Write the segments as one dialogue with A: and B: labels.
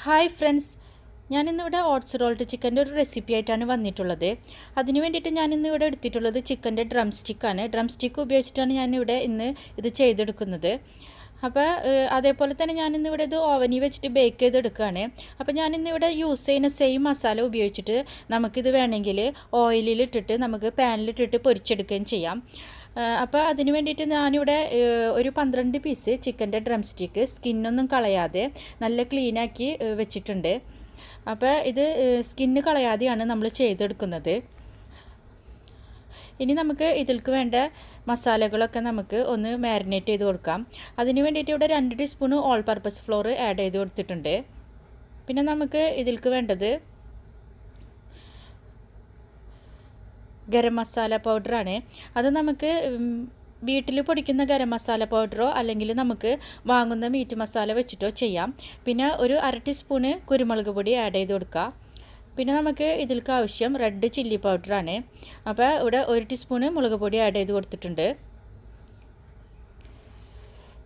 A: Hi friends, ഞാനിന്നിവിടെ oats rolled ചിക്കൻ്റെ ഒരു റെസിപ്പി ആയിട്ടാണ് വന്നിട്ടുള്ളത്. അതിന് വേണ്ടിയിട്ട് ഞാനിന്നിവിടെ എടുത്തിട്ടുള്ളത് ചിക്കൻ്റെ ഡ്രം സ്റ്റിക്കാണ്. ഡ്രം സ്റ്റിക്ക് ഉപയോഗിച്ചിട്ടാണ് ഞാനിവിടെ ഇന്ന് ഇത് ചെയ്തെടുക്കുന്നത്. അപ്പോൾ അതേപോലെ തന്നെ ഞാനിന്നിവിടെ ഇത് ഓവനിൽ വെച്ചിട്ട് ബേക്ക് ചെയ്തെടുക്കുകയാണ്. അപ്പോൾ ഞാനിന്നിവിടെ യൂസ് ചെയ്യുന്ന സെയിം മസാല ഉപയോഗിച്ചിട്ട് നമുക്കിത് വേണമെങ്കിൽ ഓയിലിലിട്ടിട്ട് നമുക്ക് പാനിലിട്ടിട്ട് പൊരിച്ചെടുക്കുകയും ചെയ്യാം. അപ്പോൾ അതിന് വേണ്ടിയിട്ട് ഞാനിവിടെ ഒരു 12 പീസ് ചിക്കൻ്റെ ഡ്രം സ്റ്റിക്ക് സ്കിന്നൊന്നും കളയാതെ നല്ല ക്ലീനാക്കി വെച്ചിട്ടുണ്ട്. അപ്പോൾ ഇത് സ്കിന്ന് കളയാതെയാണ് നമ്മൾ ചെയ്തെടുക്കുന്നത്. ഇനി നമുക്ക് ഇതിലേക്ക് വേണ്ട മസാലകളൊക്കെ നമുക്ക് ഒന്ന് മാരിനേറ്റ് ചെയ്ത് കൊടുക്കാം. അതിന് വേണ്ടിയിട്ട് ഇവിടെ 2 teaspoon all purpose floor add ചെയ്ത് കൊടുത്തിട്ടുണ്ട്. പിന്നെ നമുക്ക് ഇതിലേക്ക് വേണ്ടത് ഗരം മസാല പൗഡറാണ്. അത് നമുക്ക് വീട്ടിൽ പൊടിക്കുന്ന ഗരം മസാല പൗഡറോ അല്ലെങ്കിൽ നമുക്ക് വാങ്ങുന്ന മീറ്റ് മസാല വെച്ചിട്ടോ ചെയ്യാം. പിന്നെ ഒരു 1/2 ടീസ്പൂണ് കുരുമുളക് പൊടി ആഡ് ചെയ്ത് കൊടുക്കുക. പിന്നെ നമുക്ക് ഇതിലേക്ക് ആവശ്യം റെഡ് ചില്ലി പൗഡറാണ്. അപ്പോൾ ഇവിടെ 1 ടീസ്പൂണ് മുളക് പൊടി ആഡ് ചെയ്ത് കൊടുത്തിട്ടുണ്ട്.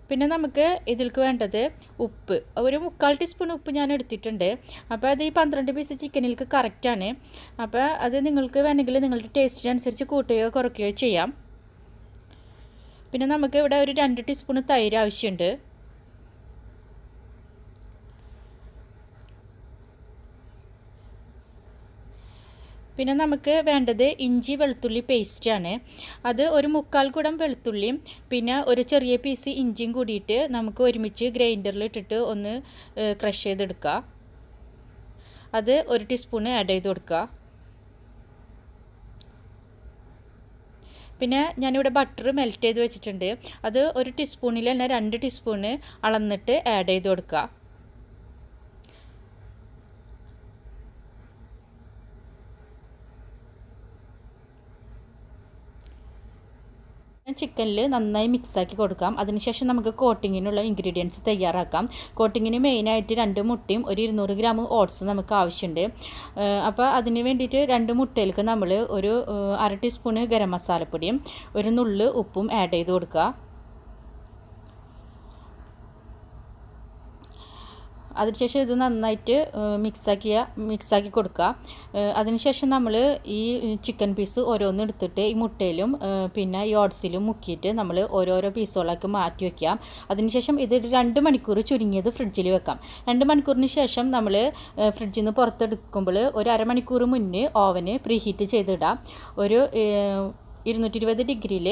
A: പിന്നെ നമുക്ക് ഇതിലേക്ക് വേണ്ടത് ഉപ്പ്, ഒരു 3/4 ടീസ്പൂൺ ഉപ്പ് ഞാൻ എടുത്തിട്ടുണ്ട്. അപ്പോൾ അത് ഈ 12 പീസ് ചിക്കനിലേക്ക് കറക്റ്റാണ്. അപ്പോൾ അത് നിങ്ങൾക്ക് വേണമെങ്കിൽ നിങ്ങളുടെ ടേസ്റ്റിനനുസരിച്ച് കൂട്ടുകയോ കുറയ്ക്കുകയോ ചെയ്യാം. പിന്നെ നമുക്ക് ഇവിടെ ഒരു 2 ടീസ്പൂൺ തൈര് ആവശ്യമുണ്ട്. പിന്നെ നമുക്ക് വേണ്ടത് ഇഞ്ചി വെളുത്തുള്ളി പേസ്റ്റാണ്. അത് ഒരു 3/4 കുടം വെളുത്തുള്ളിയും പിന്നെ ഒരു ചെറിയ പീസ് ഇഞ്ചിയും കൂടിയിട്ട് നമുക്ക് ഒരുമിച്ച് ഗ്രൈൻഡറിൽ ഇട്ടിട്ട് ഒന്ന് ക്രഷ് ചെയ്തെടുക്കുക. അത് 1 ടീസ്പൂൺ ആഡ് ചെയ്ത് കൊടുക്കുക. പിന്നെ ഞാനിവിടെ ബട്ടർ മെൽറ്റ് ചെയ്ത് വെച്ചിട്ടുണ്ട്. അത് 1 ടീസ്പൂണിൽ തന്നെ 2 ടീസ്പൂണ് അളന്നിട്ട് ആഡ് ചെയ്ത് കൊടുക്കുക. ചിക്കനിൽ നന്നായി മിക്സാക്കി കൊടുക്കാം. അതിനുശേഷം നമുക്ക് കോട്ടിങ്ങിനുള്ള ഇൻഗ്രീഡിയൻസ് തയ്യാറാക്കാം. കോട്ടിങ്ങിന് മെയിനായിട്ട് 2 മുട്ടയും ഒരു 200 ഗ്രാം ഓട്സ് നമുക്ക് ആവശ്യമുണ്ട്. അപ്പോൾ അതിന് വേണ്ടിയിട്ട് 2 മുട്ടയിലേക്ക് നമ്മൾ ഒരു 1/2 ടീസ്പൂണ് ഗരം മസാലപ്പൊടിയും ഒരു നുള്ള് ഉപ്പും ആഡ് ചെയ്ത് കൊടുക്കുക. അതിനുശേഷം ഇത് നന്നായിട്ട് മിക്സാക്കി കൊടുക്കുക. അതിനുശേഷം നമ്മൾ ഈ ചിക്കൻ പീസ് ഓരോന്ന് എടുത്തിട്ട് ഈ മുട്ടയിലും പിന്നെ ഈ ഓട്സിലും മുക്കിയിട്ട് നമ്മൾ ഓരോരോ പീസുകളൊക്കെ മാറ്റി വയ്ക്കാം. അതിനുശേഷം ഇത് 2 മണിക്കൂർ ചുരുങ്ങിയത് ഫ്രിഡ്ജിൽ വെക്കാം. 2 മണിക്കൂറിന് ശേഷം നമ്മൾ ഫ്രിഡ്ജിൽ നിന്ന് പുറത്തെടുക്കുമ്പോൾ ഒരു അരമണിക്കൂർ മുന്നേ ഓവന് പ്രീഹീറ്റ് ചെയ്തിടാം. ഒരു 220 ഡിഗ്രിയിൽ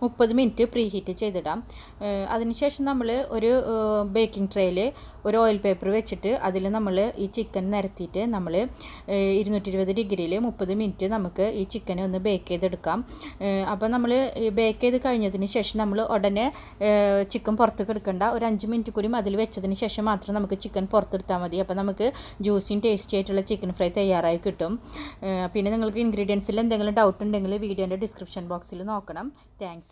A: 30 മിനിറ്റ് പ്രീഹീറ്റ് ചെയ്തിടാം. അതിനുശേഷം നമ്മൾ ഒരു ബേക്കിംഗ് ട്രേയിൽ ഒരു ഓയിൽ പേപ്പർ വെച്ചിട്ട് അതിൽ നമ്മൾ ഈ ചിക്കൻ നിരത്തിയിട്ട് നമ്മൾ 220 ഡിഗ്രിയിൽ 30 മിനിറ്റ് നമുക്ക് ഈ ചിക്കനെ ഒന്ന് ബേക്ക് ചെയ്തെടുക്കാം. അപ്പോൾ നമ്മൾ ബേക്ക് ചെയ്ത് കഴിഞ്ഞതിന് ശേഷം നമ്മൾ ഉടനെ ചിക്കൻ പുറത്തേക്ക് എടുക്കേണ്ട. ഒരു 5 മിനിറ്റ് കൂടി അതിൽ വെച്ചതിന് ശേഷം മാത്രം നമുക്ക് ചിക്കൻ പുറത്തെടുത്താൽ മതി. അപ്പോൾ നമുക്ക് ജ്യൂസിയും ടേസ്റ്റി ആയിട്ടുള്ള ചിക്കൻ ഫ്രൈ തയ്യാറായി കിട്ടും. പിന്നെ നിങ്ങൾക്ക് ഇൻഗ്രീഡിയൻസിൽ എന്തെങ്കിലും ഡൗട്ട് ഉണ്ടെങ്കിൽ വീഡിയോൻ്റെ ഡിസ്ക്രിപ്ഷൻ ബോക്സിൽ നോക്കണം. താങ്ക്സ്.